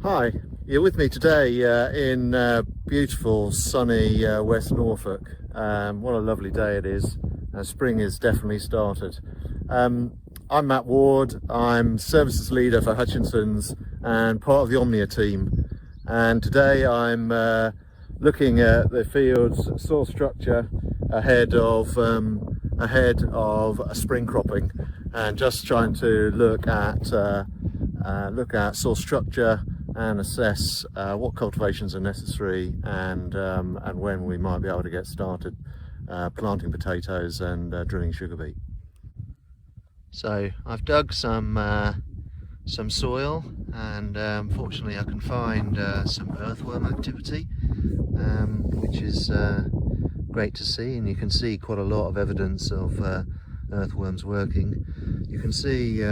Hi, you're with me today in beautiful sunny West Norfolk. What a lovely day it is. Spring has definitely started. I'm Matt Ward, I'm Services Leader for Hutchinsons and part of the Omnia team. And today I'm looking at the field's soil structure ahead of a spring cropping, and just trying to look at soil structure and assess what cultivations are necessary and when we might be able to get started planting potatoes and drilling sugar beet. So I've dug some soil, and fortunately I can find some earthworm activity, which is great to see, and you can see quite a lot of evidence of earthworms working. You can see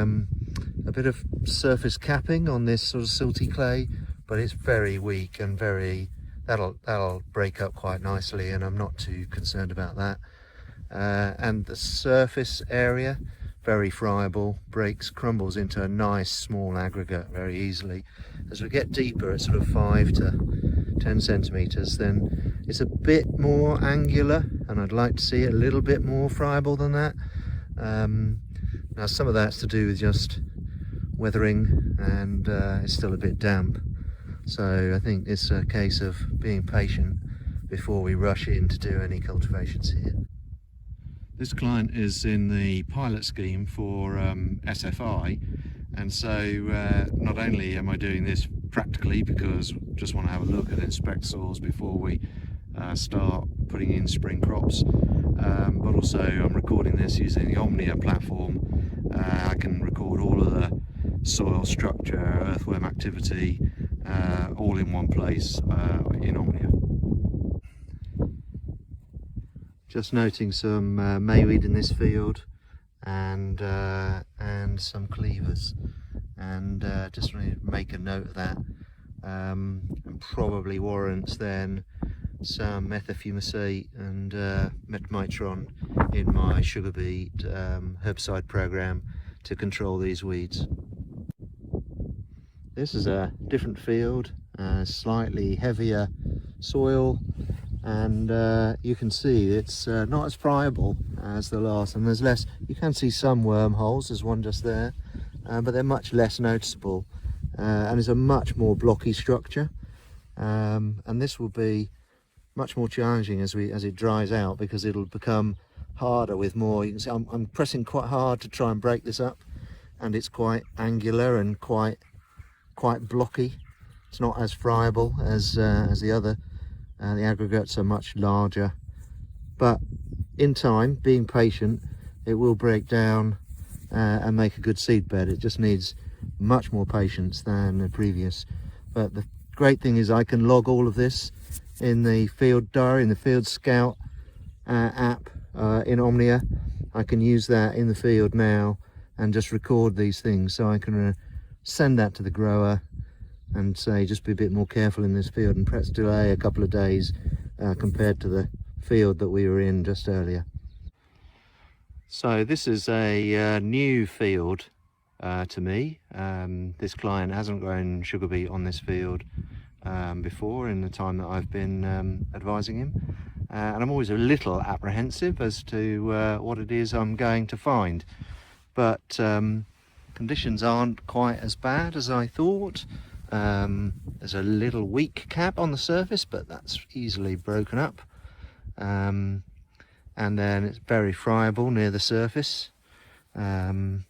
a bit of surface capping on this sort of silty clay, but it's very weak and that'll break up quite nicely, and I'm not too concerned about that. And the surface area, very friable, crumbles into a nice small aggregate very easily. As we get deeper at sort of 5 to 10 centimeters, then it's a bit more angular, and I'd like to see it a little bit more friable than that. Now some of that's to do with just weathering, and it's still a bit damp, so I think it's a case of being patient before we rush in to do any cultivations here. This client is in the pilot scheme for SFI, and so not only am I doing this practically because I just want to have a look and inspect soils before we start putting in spring crops, but also I'm recording this using the Omnia platform. I can record all of the soil structure, earthworm activity, all in one place in Omnia. Just noting some mayweed in this field, and some cleavers, and just want to make a note of that, and probably warrants then some methofumicate and metmitron in my sugar beet herbicide program to control these weeds. This is a different field, slightly heavier soil, and you can see it's not as friable as the last, and there's less. You can see some wormholes, there's one just there, but they're much less noticeable, and it's a much more blocky structure, and this will be much more challenging as it dries out, because it'll become harder with more. You can see I'm pressing quite hard to try and break this up, and it's quite angular and quite blocky. It's not as friable as the other. The aggregates are much larger, but in time, being patient, it will break down and make a good seed bed. It just needs much more patience than the previous. But the great thing is I can log all of this in the field diary, in the Field Scout app in Omnia. I can use that in the field now and just record these things, so I can send that to the grower and say just be a bit more careful in this field, and perhaps delay a couple of days compared to the field that we were in just earlier. So this is a new field to me. This client hasn't grown sugar beet on this field before in the time that I've been advising him, and I'm always a little apprehensive as to what it is I'm going to find, but conditions aren't quite as bad as I thought. There's a little weak cap on the surface, but that's easily broken up, and then it's very friable near the surface, and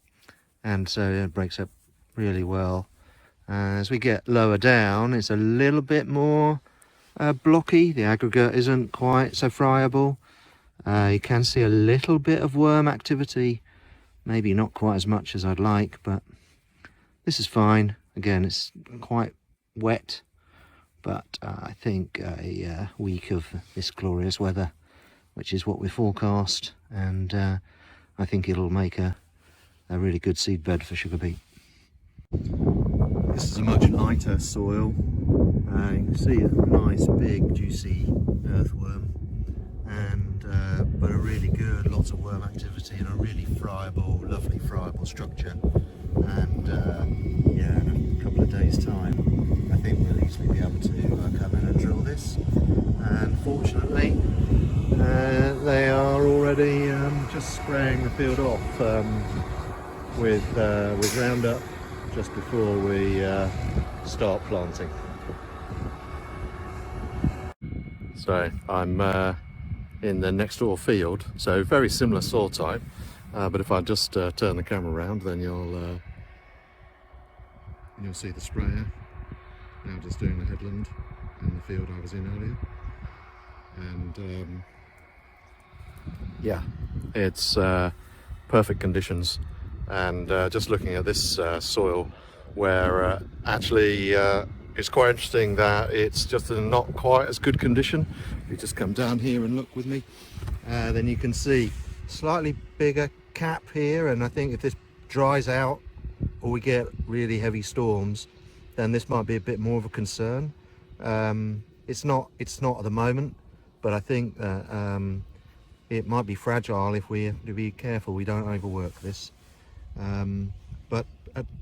so it breaks up really well. As we get lower down, it's a little bit more blocky. The aggregate isn't quite so friable. You can see a little bit of worm activity, maybe not quite as much as I'd like, but this is fine. Again, it's quite wet, but I think a week of this glorious weather, which is what we forecast, and I think it'll make a really good seed bed for sugar beet. This is a much lighter soil. You can see a nice big juicy earthworm, and but a really good, lots of worm activity, and a really friable, lovely friable structure. And yeah, in a couple of days time, I think we'll easily be able to come in and drill this. And fortunately, they are already just spraying the field off with Roundup just before we start planting. So I'm in the next door field, so very similar soil type, but if I just turn the camera around, then you'll see the sprayer now just doing the headland in the field I was in earlier. And yeah, it's perfect conditions. And just looking at this soil, where actually it's quite interesting that it's just in not quite as good condition. If you just come down here and look with me, then you can see slightly bigger cap here, and I think if this dries out or we get really heavy storms, then this might be a bit more of a concern. It's not at the moment, but I think that it might be fragile if we have to be careful we don't overwork this. But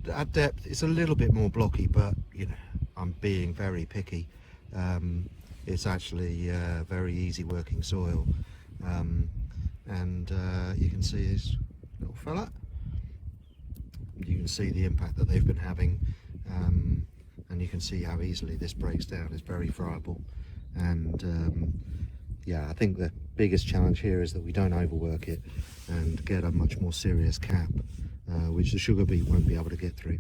at depth it's a little bit more blocky, but you know, I'm being very picky. It's actually very easy working soil, and you can see this little fella. You can see the impact that they've been having, and you can see how easily this breaks down. It's very friable, and yeah, I think the biggest challenge here is that we don't overwork it and get a much more serious cap, which the sugar beet won't be able to get through.